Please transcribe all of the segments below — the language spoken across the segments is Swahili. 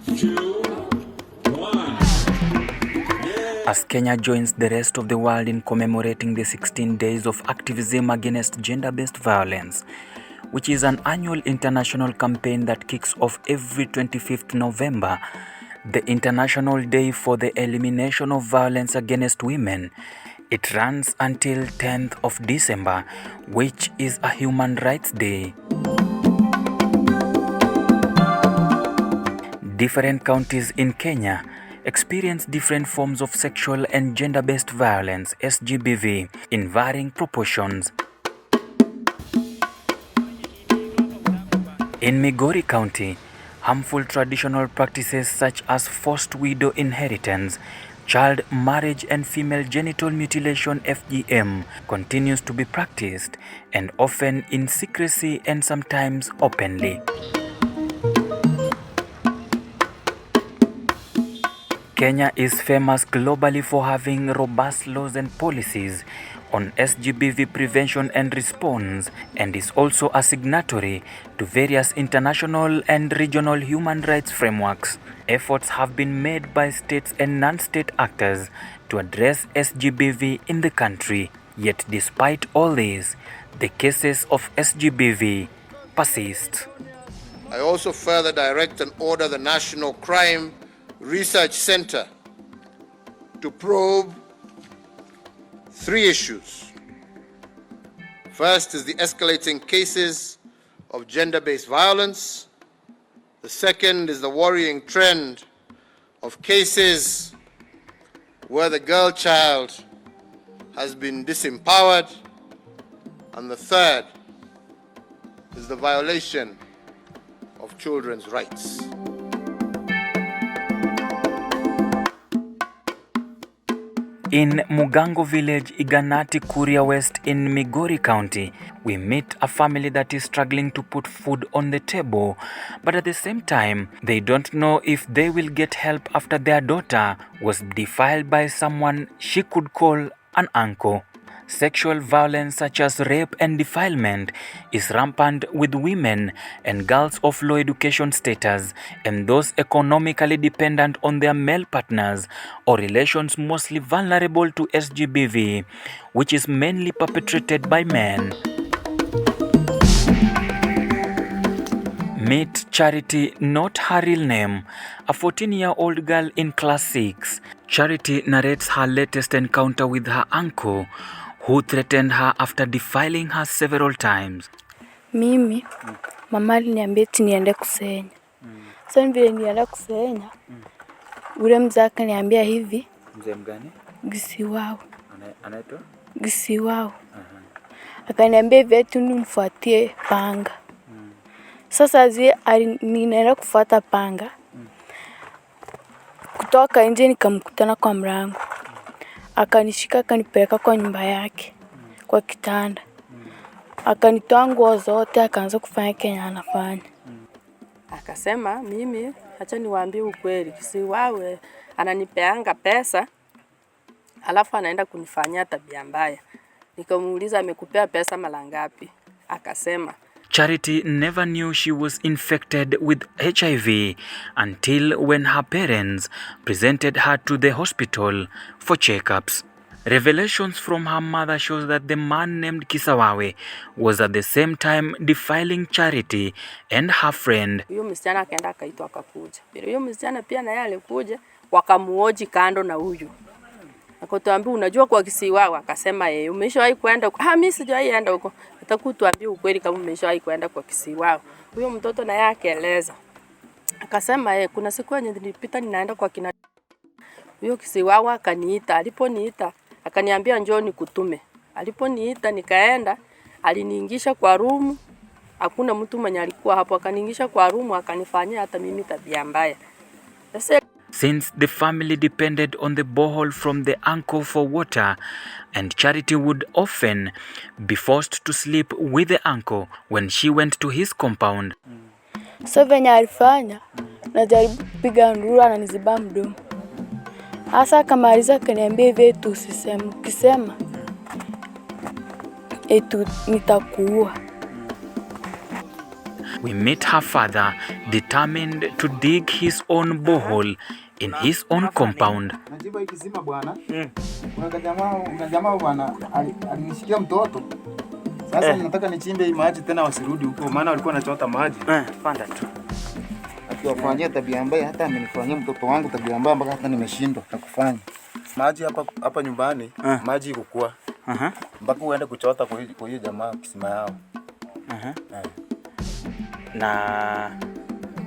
2, 1. As Kenya joins the rest of the world in commemorating the 16 days of activism against gender-based violence, which is an annual international campaign that kicks off every 25th November, the International Day for the Elimination of Violence Against Women. It runs until 10th of December, which is a Human Rights Day. Different counties in Kenya experience different forms of sexual and gender-based violence, SGBV, in varying proportions. In Migori County, harmful traditional practices such as forced widow inheritance, child marriage and female genital mutilation FGM continues to be practiced, and often in secrecy and sometimes openly. Kenya is famous globally for having robust laws and policies on SGBV prevention and response, and is also a signatory to various international and regional human rights frameworks. Efforts have been made by states and non-state actors to address SGBV in the country. Yet despite all this, the cases of SGBV persist. I also further direct and order the National Crime Research Center to probe 3 issues. First is the escalating cases of gender-based violence. The second is the worrying trend of cases where the girl child has been disempowered. And the third is the violation of children's rights. In Mugango village, Iganati, Kuria West in Migori County, we meet a family that is struggling to put food on the table, but at the same time, they don't know if they will get help after their daughter was defiled by someone she could call an uncle. Sexual violence such as rape and defilement is rampant with women and girls of low education status and those economically dependent on their male partners or relations mostly vulnerable to SGBV, which is mainly perpetrated by men. Meet Charity, not her real name, a 14-year-old girl in class 6. Charity narrates her latest encounter with her uncle, who threatened her after defiling her several times. Mimi, mama aliniambia eti niende kusenya. Sasa vile nienda kusenya, ule mzee akaniambia hivi. Mzee mgani? Gisiwao. Anaitwa? Gisiwao. Akaniambia hivi eti nimfuatie panga. Sasa ninaenda kufuata panga. Kutoka nje nikamkutana kwa mlango. Akanishika akanipeleka kwa nyumba yake kwa kitanda. Akanitoa nguo zote akaanza kufanya kenye anafanya. Akasema mimi acha niwaambie ukweli, si wawe ananipeanga pesa alafu anaenda kunifanyia tabia mbaya. Nikamuuliza amekupea pesa mara ngapi? Akasema Charity never knew she was infected with HIV until when her parents presented her to the hospital for checkups. Revelations from her mother shows that the man named Kisawawe was at the same time defiling Charity and her friend. Huyo msichana akaenda akaitwa akakuja. Huyo msichana pia naye alikuja wakamuoji kando na huyu. Akatuambia unajua kwa Kisiwawa, akasema yeye umeshawahi kwenda? Mimi sijawahi enda huko. Atakutuambia ukweli kama umeshawahi kwenda kwa Kisiwawa. Huyo mtoto naye akaeleza. Akasema yeye kuna siku yenye nilipita ninaenda kwa kina. Huyo Kisiwawa akaniita, aliponiita akaniambia njoo nikutume. Aliponiita nikaenda, aliniingisha kwa room. Hakuna mtu mwenye alikuwa hapo, akaniingisha kwa room akanifanyia hata mimi tabia mbaya. Since the family depended on the borehole from the uncle for water, and Charity would often be forced to sleep with the uncle when she went to his compound. Sasa venye alifanya, najaribu kupiga nduru ananiziba mdomo. Hasa akamaliza akaniambia hivi eti usiseme, ukisema eti nitakuua. we meet her father, determined to dig his own borehole in his own compound. Najibu hiki kisima bwana. Kuna jamaa bwana alinishikia mtoto. Sasa nataka nichimbe hii maji tena wasirudi huko maana walikuwa wanachota maji. Panda tu. Akiwafanyia tabia mbaya hata amenifanyia mtoto wangu tabia mbaya mpaka hata nimeshindwa kufanya. Maji hapa nyumbani, maji kukua. Mpaka uende kuchota kwa hiyo jamaa kisima yao. Na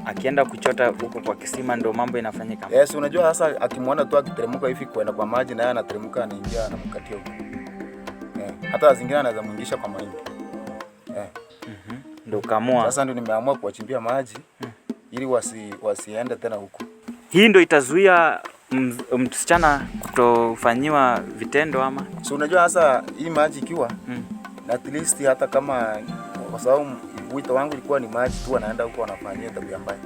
akienda kuchota huko kwa kisima ndo mambo inafanyika. Yes, unajua sasa akimwona tu akiteremka hivi kwenda kwa maji na yeye anateremka anaingia anamkatia huko. Hata zingine anaweza muingisha kwa mahindi. Ndio kaamua. Sasa ndio nimeamua kuwachimbia maji ili wasiende tena huko. Hii ndio itazuia msichana kutofanyiwa vitendo ama? So unajua sasa hii maji ikiwa at least hata kama kwa sababu wito wangu ilikuwa ni maji tu anaenda huko anafanyia tabia mbaya.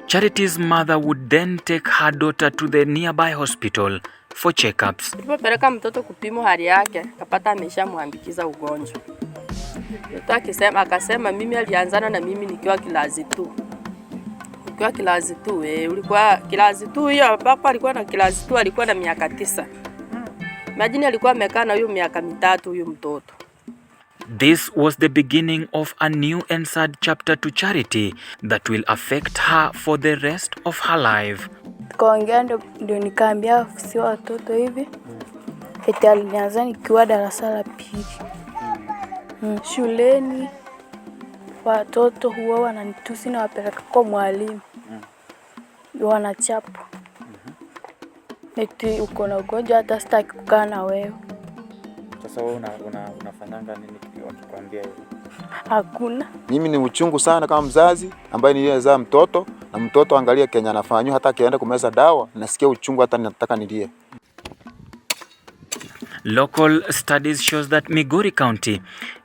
Charity's mother would then take her daughter to the nearby hospital for checkups. Nilipopeleka mtoto kupimwa hali yake, akapata ameshamwambukiza ugonjwa. Mtoto akasema mimi alianzana na mimi nikiwa kilazi 2. Nikiwa kilazi 2, ulikuwa kilazi 2 hiyo papa alikuwa na kilazi 2 alikuwa na miaka 9. Imagine alikuwa amekaa na huyo miaka 3 huyo mtoto. This was the beginning of a new and sad chapter to Charity that will affect her for the rest of her life. Tukaongea ndio nikaambia afisi wa watoto hivi. Eti alinianza nikiwa darasa la 2. Shuleni watoto huwa wananitusi na wapeleka kwa mwalimu. Wanachapa. Eti uko na ugonjwa hata sitaki kukaa na wewe. Sasa wewe unafanyanga nini wakikwambia hivyo? Hakuna. Mimi ni uchungu sana kama mzazi ambaye niliyezaa mtoto na mtoto angalia Kenya anafanywa hata akienda kumeza dawa nasikia uchungu hata ninataka nilie. Local studies shows that Migori County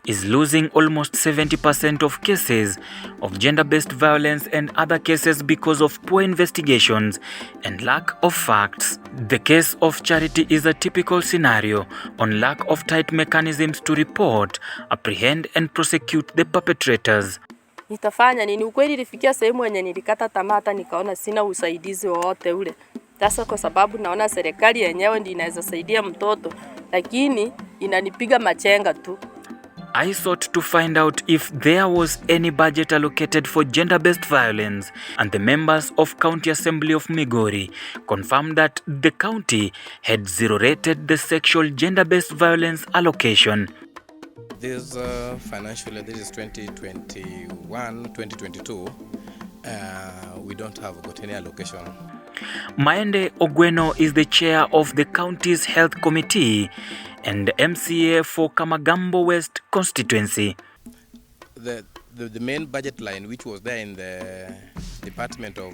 is losing almost 70% of cases of gender-based violence and other cases because of poor investigations and lack of facts. The case of Charity is a typical scenario on lack of tight mechanisms to report, apprehend and prosecute the perpetrators. Nitafanya nini? Ukweli ilifikia sehemu yenye nilikata tamaa hata nikaona sina usaidizi wowote ule. Sasa kwa sababu naona serikali yenyewe ndiyo inaweza saidia mtoto, lakini inanipiga machenga tu. I sought to find out if there was any budget allocated for gender-based violence, and the members of County Assembly of Migori confirmed that the county had zero-rated the sexual gender-based violence allocation. This financial year, this is 2021-2022, we don't have got any allocation. Maende Ogweno is the chair of the county's health committee and MCA for Kamagambo West constituency. The main budget line which was there in the Department of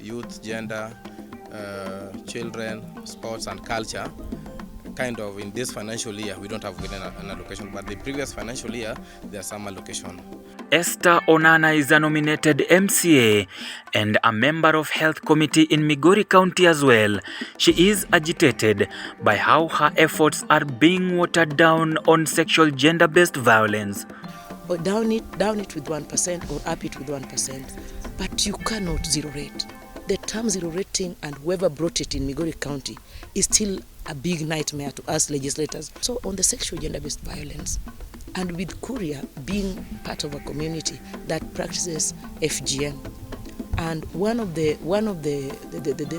Youth, Gender, Children, Sports and Culture, kind of in this financial year we don't have an allocation, but the previous financial year there's some allocation. Esther Onana is a nominated MCA and a member of Health Committee in Migori County as well. She is agitated by how her efforts are being watered down on sexual gender-based violence. Or down it with 1% or up it with 1%. But you cannot zero rate. The term zero rating and whoever brought it in Migori County is still a big nightmare to us legislators. So on the sexual gender-based violence, and with Kuria being part of a community that practices FGM, and one of the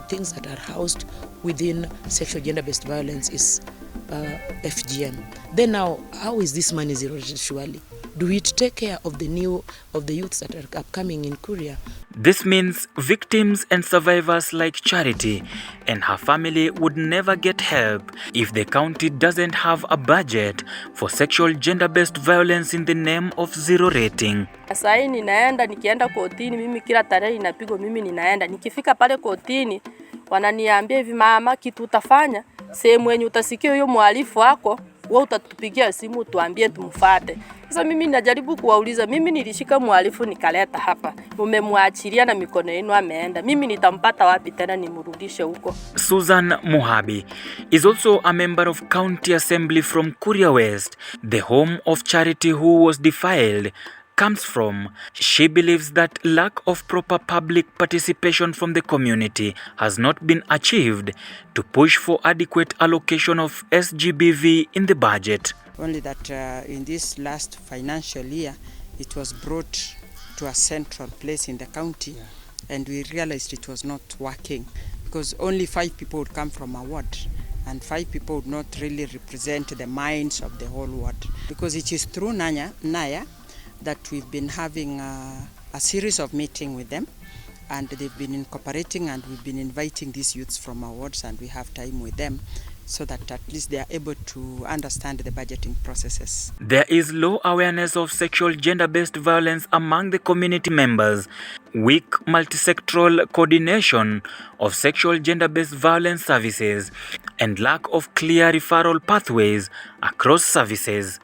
things that are housed within sexual gender-based violence is FGM. Then now, how is this money zero rated surely? Do it take care of the youths that are upcoming in Kuria? This means victims and survivors like Charity and her family would never get help if the county doesn't have a budget for sexual gender-based violence in the name of zero rating. Sasa hii nikienda kotini, mimi kila tarehe inapigwa, mimi ninaenda. Nikifika pale kotini, wananiambia hivi, mama, kitu utafanya, sehemu yenye utasikia huyo mhalifu wako, wewe utatupigia simu tuambie tumfuate. Sasa mimi najaribu kuwauliza, mimi nilishika mhalifu nikaleta hapa, mmemwachilia na mikono yenu ameenda, mimi nitampata wapi tena nimrudishe huko? Susan Muhabi is also a member of County Assembly from Kuria West, the home of Charity who was defiled comes from. She believes that lack of proper public participation from the community has not been achieved to push for adequate allocation of SGBV in the budget. Only that in this last financial year, it was brought to a central place in the county, and we realized it was not working because only 5 people would come from a ward, and 5 people would not really represent the minds of the whole ward. Because it is through Naya that we've been having a series of meetings with them, and they've been incorporating, and we've been inviting these youths from our wards, and we have time with them, so that at least they are able to understand the budgeting processes. There is low awareness of sexual gender-based violence among the community members, weak multisectoral coordination of sexual gender-based violence services, and lack of clear referral pathways across services.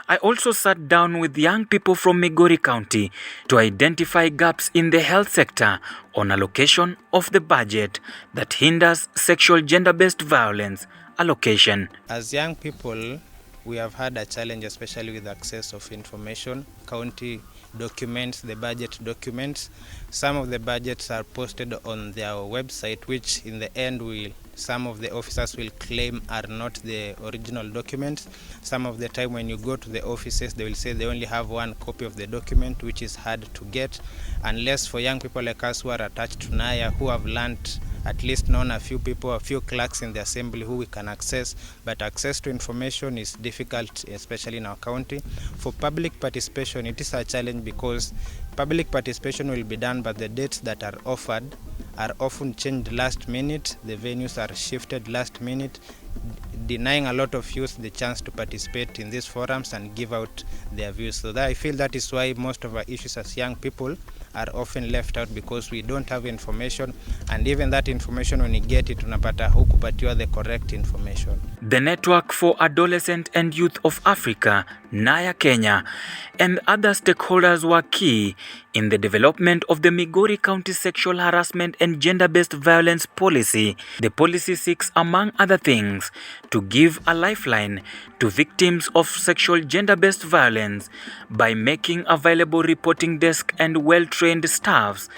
I also sat down with young people from Migori County to identify gaps in the health sector on allocation of the budget that hinders sexual gender-based violence allocation. As young people, we have had a challenge, especially with access of information, county documents, the budget documents. Some of the budgets are posted on their website, which in the end some of the officers will claim are not the original documents. Some of the time when you go to the offices, they will say they only have one copy of the document, which is hard to get, unless for young people like us who are attached to NAYA, who have learned, at least known a few people, a few clerks in the assembly who we can access, but access to information is difficult, especially in our county. For public participation, it is a challenge because public participation will be done, but the dates that are offered are often changed last minute. The venues are shifted last minute, denying a lot of youth the chance to participate in these forums and give out their views. So I feel that is why most of our issues as young people are often left out, because we don't have information, and even that information, when you get it, unapata hukupatiwa the correct information. The Network for Adolescent and Youth of Africa, NAYA Kenya, and other stakeholders were key in the development of the Migori County Sexual Harassment and Gender-Based Violence Policy. The policy seeks, among other things, to give a lifeline to victims of sexual gender-based violence by making available reporting desk and well-trained staffs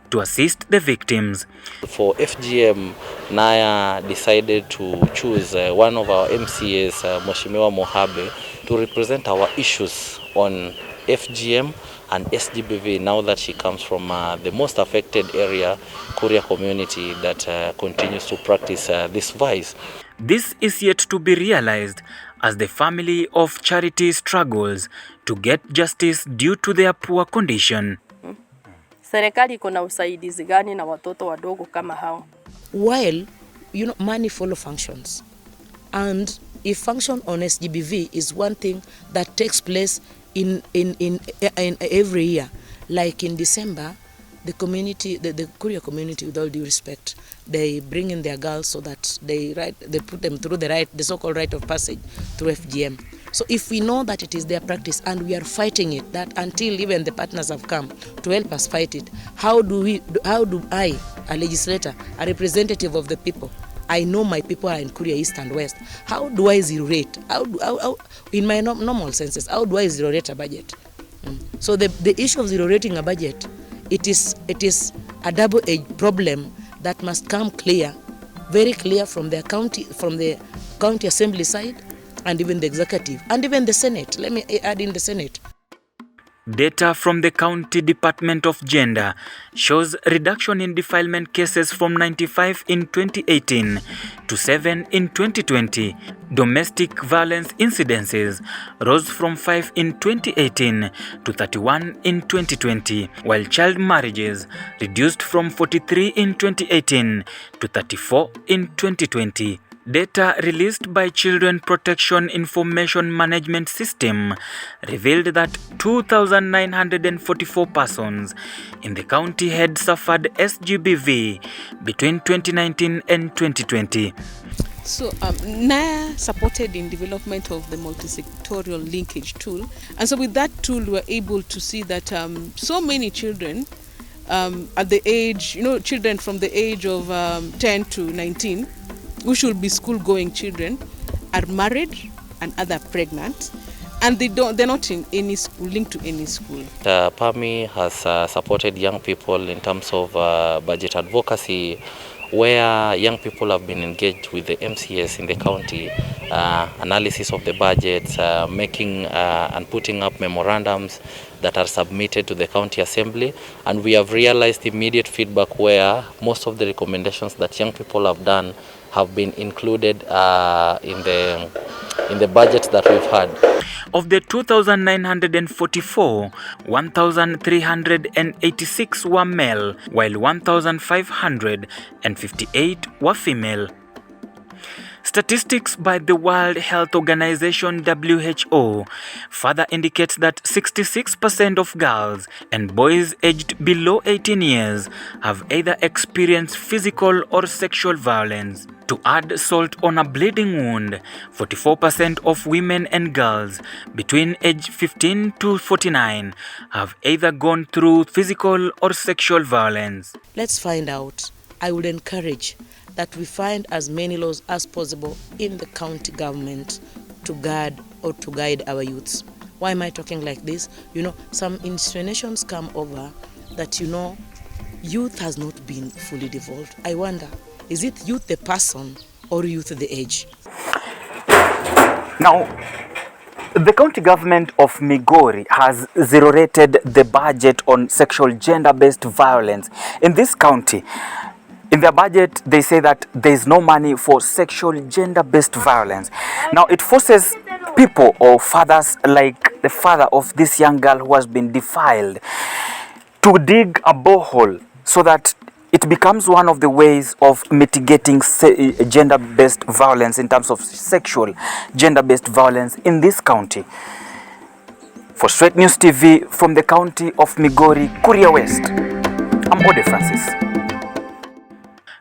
to assist the victims. For FGM, NAYA decided to choose one of our MCAs, Mheshimiwa Mohabe, to represent our issues on FGM and SGBV, now that she comes from the most affected area, Kuria community, that continues to practice this vice. This is yet to be realized as the family of Charity struggles to get justice due to their poor condition. Serikali iko na usaidizi gani na watoto wadogo kama hao? While, money follow functions. And if function on SGBV is one thing that takes place in every year. Like in December, the community, the Kuria community, with all due respect, they bring in their girls so that they put them through the so-called rite of passage through FGM. So if we know that it is their practice and we are fighting it, that until even the partners have come to help us fight it, how do I, a legislator, a representative of the people, I know my people are in Kuria East and West, how do I zero rate? How in my normal senses, how do I zero rate a budget? So the issue of zero rating a budget, it is a double-edged problem that must come clear, very clear from the county assembly side, and even the executive, and even the Senate. Let me add in the Senate. Data from the County Department of Gender shows reduction in defilement cases from 95 in 2018 to 7 in 2020. Domestic violence incidences rose from 5 in 2018 to 31 in 2020, while child marriages reduced from 43 in 2018 to 34 in 2020. Data released by Children Protection Information Management System revealed that 2,944 persons in the county had suffered SGBV between 2019 and 2020. So NAYA supported in development of the multisectorial linkage tool, and so with that tool we were able to see that so many children at the age, children from the age of 10 to 19, who should be school-going children, are married and other pregnant. and they're not in any school, linked to any school. PAMI has supported young people in terms of budget advocacy, where young people have been engaged with the MCS in the county, analysis of the budgets, making and putting up memorandums that are submitted to the county assembly, and we have realized immediate feedback where most of the recommendations that young people have done have been included in the budget that we've had. Of the 2,944, 1,386 were male, while 1,558 were female. Statistics by the World Health Organization (WHO) further indicates that 66% of girls and boys aged below 18 years have either experienced physical or sexual violence. To add salt on a bleeding wound, 44% of women and girls between age 15 to 49 have either gone through physical or sexual violence. Let's find out. I would encourage that we find as many laws as possible in the county government to guard or to guide our youths. Why am I talking like this? You know, some insinuations come over that, you know, youth has not been fully devolved. I wonder, is it youth the person or youth the age? Now, the county government of Migori has zero-rated the budget on sexual gender-based violence in this county. In their budget, they say that there is no money for sexual gender-based violence. Now, it forces people or fathers like the father of this young girl who has been defiled to dig a borehole so that it becomes one of the ways of mitigating gender-based violence in terms of sexual gender-based violence in this county. For Straight News TV from the county of Migori, Kuria West, I'm Ode Francis.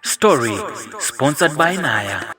Story sponsored by Naya.